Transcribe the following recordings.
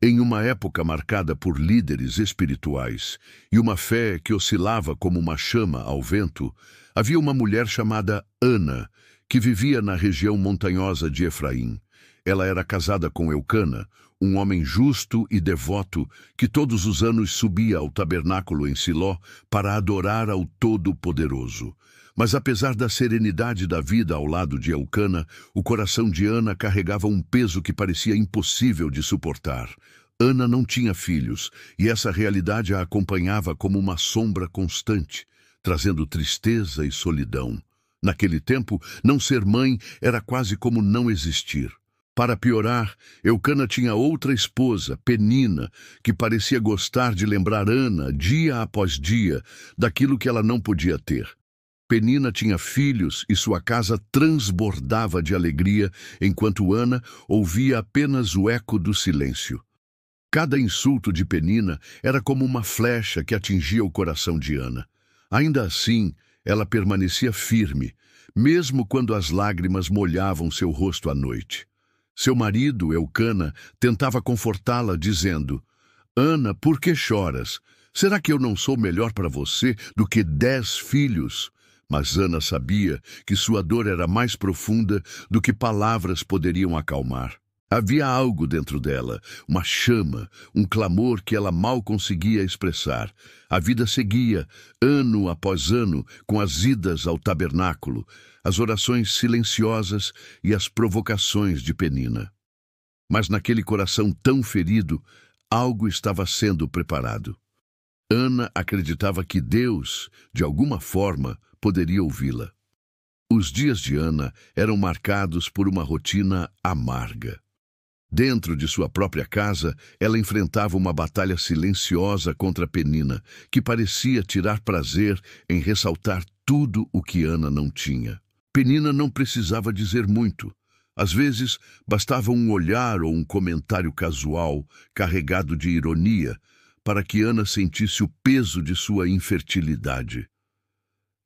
Em uma época marcada por líderes espirituais e uma fé que oscilava como uma chama ao vento, havia uma mulher chamada Ana, que vivia na região montanhosa de Efraim. Ela era casada com Eucana, um homem justo e devoto que todos os anos subia ao tabernáculo em Siló para adorar ao Todo-Poderoso. Mas apesar da serenidade da vida ao lado de Eucana, o coração de Ana carregava um peso que parecia impossível de suportar. Ana não tinha filhos, e essa realidade a acompanhava como uma sombra constante, trazendo tristeza e solidão. Naquele tempo, não ser mãe era quase como não existir. Para piorar, Eucana tinha outra esposa, Penina, que parecia gostar de lembrar Ana, dia após dia, daquilo que ela não podia ter. Penina tinha filhos e sua casa transbordava de alegria, enquanto Ana ouvia apenas o eco do silêncio. Cada insulto de Penina era como uma flecha que atingia o coração de Ana. Ainda assim, ela permanecia firme, mesmo quando as lágrimas molhavam seu rosto à noite. Seu marido, Eucana, tentava confortá-la, dizendo: Ana, por que choras? Será que eu não sou melhor para você do que 10 filhos? Mas Ana sabia que sua dor era mais profunda do que palavras poderiam acalmar. Havia algo dentro dela, uma chama, um clamor que ela mal conseguia expressar. A vida seguia, ano após ano, com as idas ao tabernáculo, as orações silenciosas e as provocações de Penina. Mas naquele coração tão ferido, algo estava sendo preparado. Ana acreditava que Deus, de alguma forma, poderia ouvi-la. Os dias de Ana eram marcados por uma rotina amarga. Dentro de sua própria casa, ela enfrentava uma batalha silenciosa contra Penina, que parecia tirar prazer em ressaltar tudo o que Ana não tinha. Penina não precisava dizer muito. Às vezes, bastava um olhar ou um comentário casual, carregado de ironia, para que Ana sentisse o peso de sua infertilidade.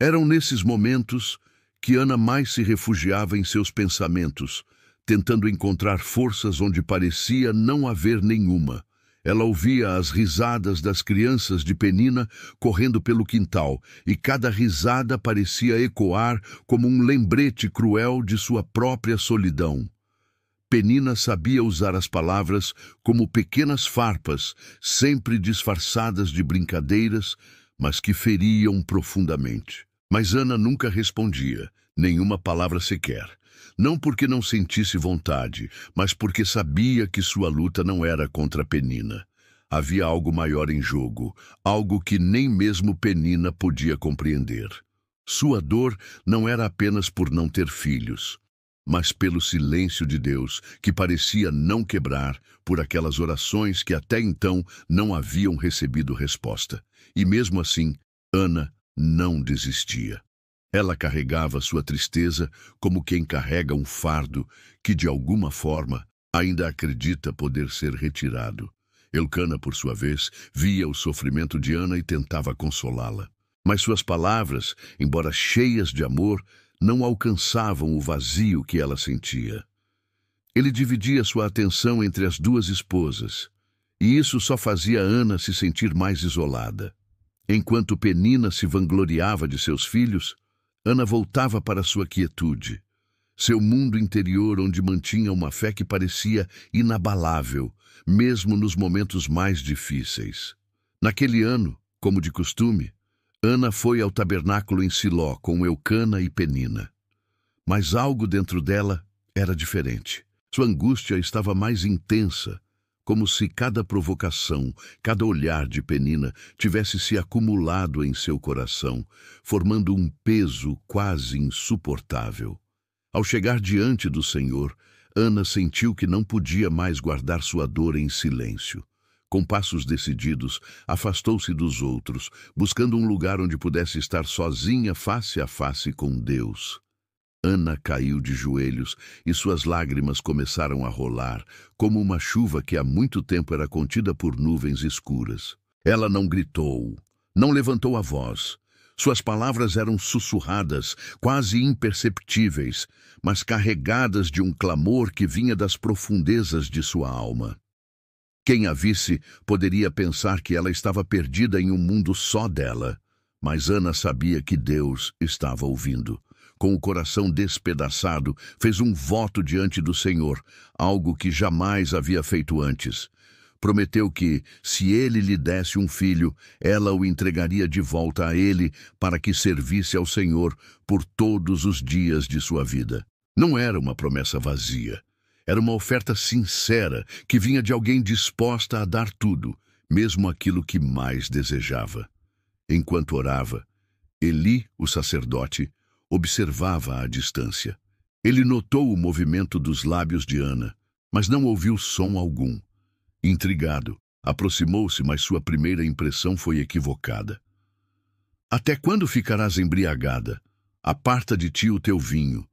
Eram nesses momentos que Ana mais se refugiava em seus pensamentos, tentando encontrar forças onde parecia não haver nenhuma. Ela ouvia as risadas das crianças de Penina correndo pelo quintal, e cada risada parecia ecoar como um lembrete cruel de sua própria solidão. Penina sabia usar as palavras como pequenas farpas, sempre disfarçadas de brincadeiras, mas que feriam profundamente. Mas Ana nunca respondia, nenhuma palavra sequer. Não porque não sentisse vontade, mas porque sabia que sua luta não era contra Penina. Havia algo maior em jogo, algo que nem mesmo Penina podia compreender. Sua dor não era apenas por não ter filhos, mas pelo silêncio de Deus, que parecia não quebrar por aquelas orações que até então não haviam recebido resposta. E mesmo assim, Ana não desistia. Ela carregava sua tristeza como quem carrega um fardo que, de alguma forma, ainda acredita poder ser retirado. Eucana, por sua vez, via o sofrimento de Ana e tentava consolá-la. Mas suas palavras, embora cheias de amor, não alcançavam o vazio que ela sentia. Ele dividia sua atenção entre as duas esposas, e isso só fazia Ana se sentir mais isolada. Enquanto Penina se vangloriava de seus filhos, Ana voltava para sua quietude, seu mundo interior onde mantinha uma fé que parecia inabalável, mesmo nos momentos mais difíceis. Naquele ano, como de costume, Ana foi ao tabernáculo em Siló com Eucana e Penina. Mas algo dentro dela era diferente. Sua angústia estava mais intensa, como se cada provocação, cada olhar de Penina tivesse se acumulado em seu coração, formando um peso quase insuportável. Ao chegar diante do Senhor, Ana sentiu que não podia mais guardar sua dor em silêncio. Com passos decididos, afastou-se dos outros, buscando um lugar onde pudesse estar sozinha face a face com Deus. Ana caiu de joelhos e suas lágrimas começaram a rolar, como uma chuva que há muito tempo era contida por nuvens escuras. Ela não gritou, não levantou a voz. Suas palavras eram sussurradas, quase imperceptíveis, mas carregadas de um clamor que vinha das profundezas de sua alma. Quem a visse poderia pensar que ela estava perdida em um mundo só dela. Mas Ana sabia que Deus estava ouvindo. Com o coração despedaçado, fez um voto diante do Senhor, algo que jamais havia feito antes. Prometeu que, se ele lhe desse um filho, ela o entregaria de volta a ele para que servisse ao Senhor por todos os dias de sua vida. Não era uma promessa vazia. Era uma oferta sincera que vinha de alguém disposta a dar tudo, mesmo aquilo que mais desejava. Enquanto orava, Eli, o sacerdote, observava à distância. Ele notou o movimento dos lábios de Ana, mas não ouviu som algum. Intrigado, aproximou-se, mas sua primeira impressão foi equivocada. "Até quando ficarás embriagada? Aparta de ti o teu vinho",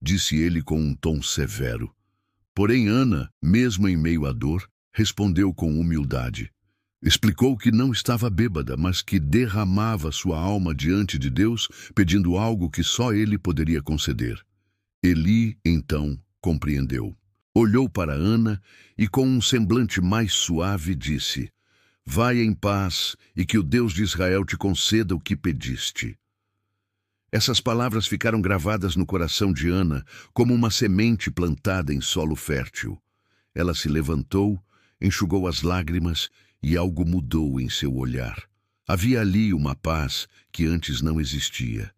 disse ele com um tom severo. Porém Ana, mesmo em meio à dor, respondeu com humildade. Explicou que não estava bêbada, mas que derramava sua alma diante de Deus, pedindo algo que só ele poderia conceder. Eli, então, compreendeu. Olhou para Ana e, com um semblante mais suave, disse: "Vai em paz e que o Deus de Israel te conceda o que pediste." Essas palavras ficaram gravadas no coração de Ana como uma semente plantada em solo fértil. Ela se levantou, enxugou as lágrimas e algo mudou em seu olhar. Havia ali uma paz que antes não existia.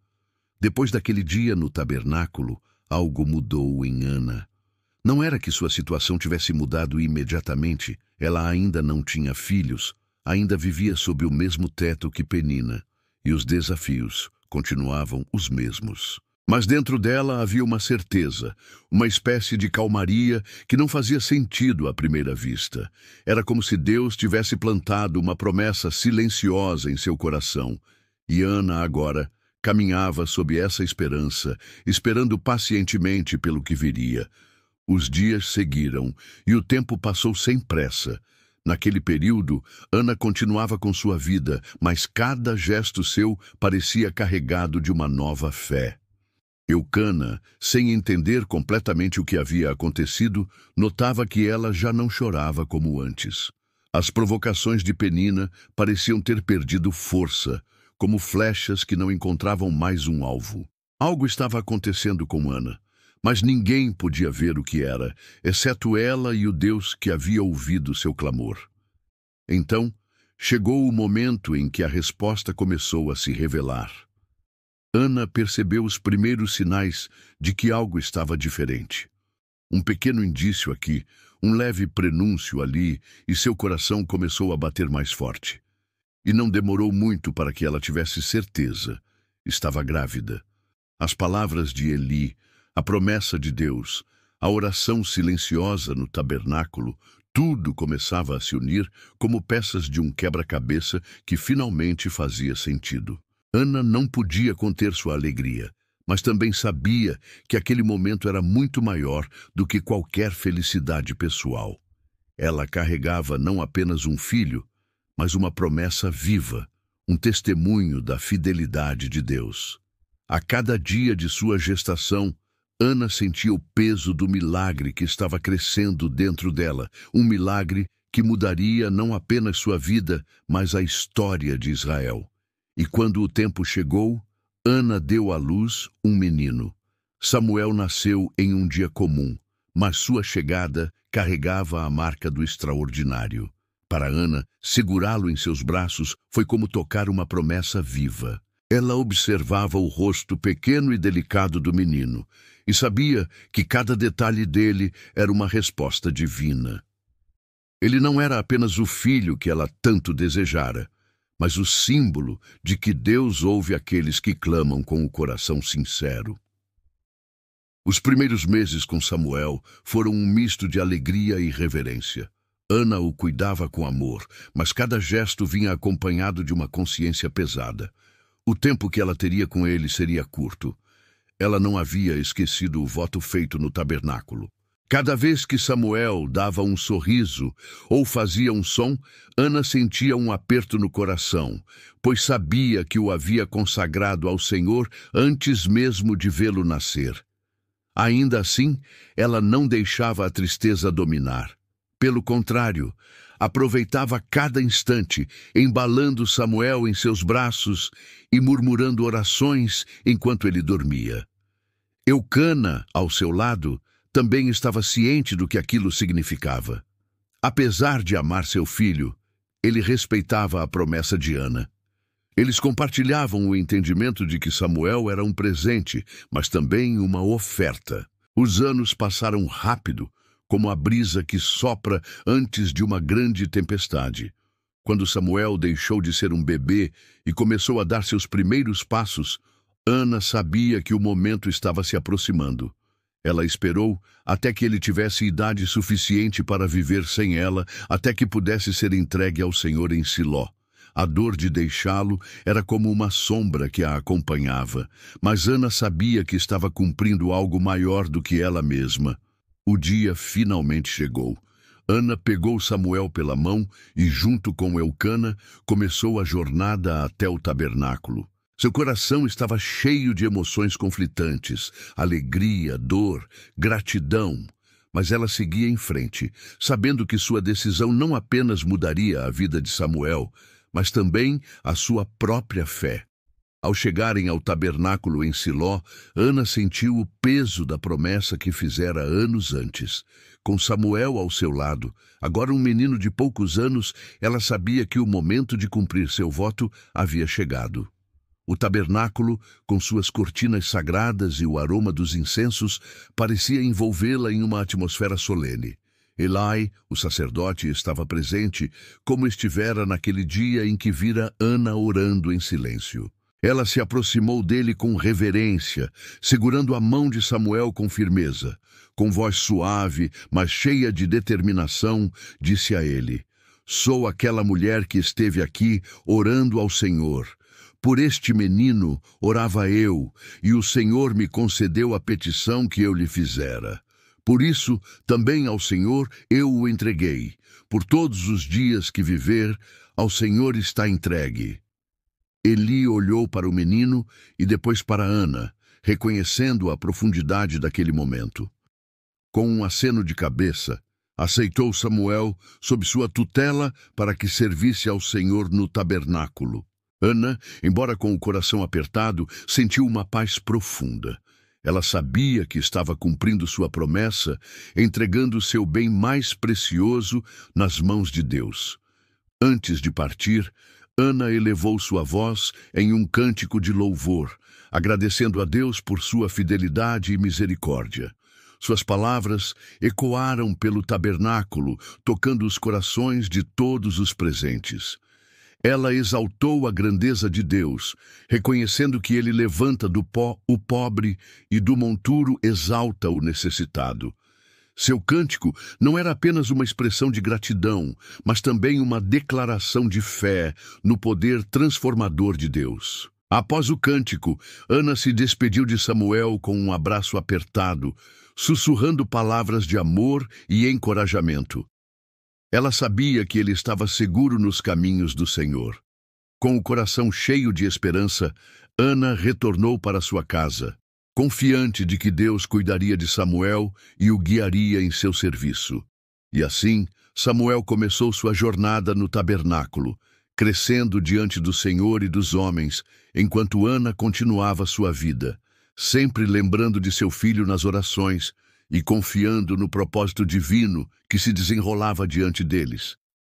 Depois daquele dia no tabernáculo, algo mudou em Ana. Não era que sua situação tivesse mudado imediatamente. Ela ainda não tinha filhos, ainda vivia sob o mesmo teto que Penina, e os desafios continuavam os mesmos. Mas dentro dela havia uma certeza, uma espécie de calmaria que não fazia sentido à primeira vista. Era como se Deus tivesse plantado uma promessa silenciosa em seu coração. E Ana agora caminhava sob essa esperança, esperando pacientemente pelo que viria. Os dias seguiram e o tempo passou sem pressa. Naquele período, Ana continuava com sua vida, mas cada gesto seu parecia carregado de uma nova fé. Eucana, sem entender completamente o que havia acontecido, notava que ela já não chorava como antes. As provocações de Penina pareciam ter perdido força, como flechas que não encontravam mais um alvo. Algo estava acontecendo com Ana, mas ninguém podia ver o que era, exceto ela e o Deus que havia ouvido seu clamor. Então, chegou o momento em que a resposta começou a se revelar. Ana percebeu os primeiros sinais de que algo estava diferente. Um pequeno indício aqui, um leve prenúncio ali, e seu coração começou a bater mais forte. E não demorou muito para que ela tivesse certeza. Estava grávida. As palavras de Eli, a promessa de Deus, a oração silenciosa no tabernáculo, tudo começava a se unir como peças de um quebra-cabeça que finalmente fazia sentido. Ana não podia conter sua alegria, mas também sabia que aquele momento era muito maior do que qualquer felicidade pessoal. Ela carregava não apenas um filho, mas uma promessa viva, um testemunho da fidelidade de Deus. A cada dia de sua gestação, Ana sentia o peso do milagre que estava crescendo dentro dela, um milagre que mudaria não apenas sua vida, mas a história de Israel. E quando o tempo chegou, Ana deu à luz um menino. Samuel nasceu em um dia comum, mas sua chegada carregava a marca do extraordinário. Para Ana, segurá-lo em seus braços foi como tocar uma promessa viva. Ela observava o rosto pequeno e delicado do menino e sabia que cada detalhe dele era uma resposta divina. Ele não era apenas o filho que ela tanto desejara, mas o símbolo de que Deus ouve aqueles que clamam com o coração sincero. Os primeiros meses com Samuel foram um misto de alegria e reverência. Ana o cuidava com amor, mas cada gesto vinha acompanhado de uma consciência pesada. O tempo que ela teria com ele seria curto. Ela não havia esquecido o voto feito no tabernáculo. Cada vez que Samuel dava um sorriso ou fazia um som, Ana sentia um aperto no coração, pois sabia que o havia consagrado ao Senhor antes mesmo de vê-lo nascer. Ainda assim, ela não deixava a tristeza dominar. Pelo contrário, aproveitava cada instante, embalando Samuel em seus braços e murmurando orações enquanto ele dormia. Eucana, ao seu lado, também estava ciente do que aquilo significava. Apesar de amar seu filho, ele respeitava a promessa de Ana. Eles compartilhavam o entendimento de que Samuel era um presente, mas também uma oferta. Os anos passaram rápido, como a brisa que sopra antes de uma grande tempestade. Quando Samuel deixou de ser um bebê e começou a dar seus primeiros passos, Ana sabia que o momento estava se aproximando. Ela esperou até que ele tivesse idade suficiente para viver sem ela, até que pudesse ser entregue ao Senhor em Siló. A dor de deixá-lo era como uma sombra que a acompanhava, mas Ana sabia que estava cumprindo algo maior do que ela mesma. O dia finalmente chegou. Ana pegou Samuel pela mão e, junto com Eucana, começou a jornada até o tabernáculo. Seu coração estava cheio de emoções conflitantes, alegria, dor, gratidão. Mas ela seguia em frente, sabendo que sua decisão não apenas mudaria a vida de Samuel, mas também a sua própria fé. Ao chegarem ao tabernáculo em Siló, Ana sentiu o peso da promessa que fizera anos antes. Com Samuel ao seu lado, agora um menino de poucos anos, ela sabia que o momento de cumprir seu voto havia chegado. O tabernáculo, com suas cortinas sagradas e o aroma dos incensos, parecia envolvê-la em uma atmosfera solene. Eli, o sacerdote, estava presente, como estivera naquele dia em que vira Ana orando em silêncio. Ela se aproximou dele com reverência, segurando a mão de Samuel com firmeza. Com voz suave, mas cheia de determinação, disse a ele: "Sou aquela mulher que esteve aqui orando ao Senhor. Por este menino orava eu, e o Senhor me concedeu a petição que eu lhe fizera. Por isso, também ao Senhor eu o entreguei. Por todos os dias que viver, ao Senhor está entregue." Eli olhou para o menino e depois para Ana, reconhecendo a profundidade daquele momento. Com um aceno de cabeça, aceitou Samuel sob sua tutela para que servisse ao Senhor no tabernáculo. Ana, embora com o coração apertado, sentiu uma paz profunda. Ela sabia que estava cumprindo sua promessa, entregando seu bem mais precioso nas mãos de Deus. Antes de partir, Ana elevou sua voz em um cântico de louvor, agradecendo a Deus por sua fidelidade e misericórdia. Suas palavras ecoaram pelo tabernáculo, tocando os corações de todos os presentes. Ela exaltou a grandeza de Deus, reconhecendo que ele levanta do pó o pobre e do monturo exalta o necessitado. Seu cântico não era apenas uma expressão de gratidão, mas também uma declaração de fé no poder transformador de Deus. Após o cântico, Ana se despediu de Samuel com um abraço apertado, sussurrando palavras de amor e encorajamento. Ela sabia que ele estava seguro nos caminhos do Senhor. Com o coração cheio de esperança, Ana retornou para sua casa, confiante de que Deus cuidaria de Samuel e o guiaria em seu serviço. E assim, Samuel começou sua jornada no tabernáculo, crescendo diante do Senhor e dos homens, enquanto Ana continuava sua vida, sempre lembrando de seu filho nas orações e confiando no propósito divino que se desenrolava diante deles.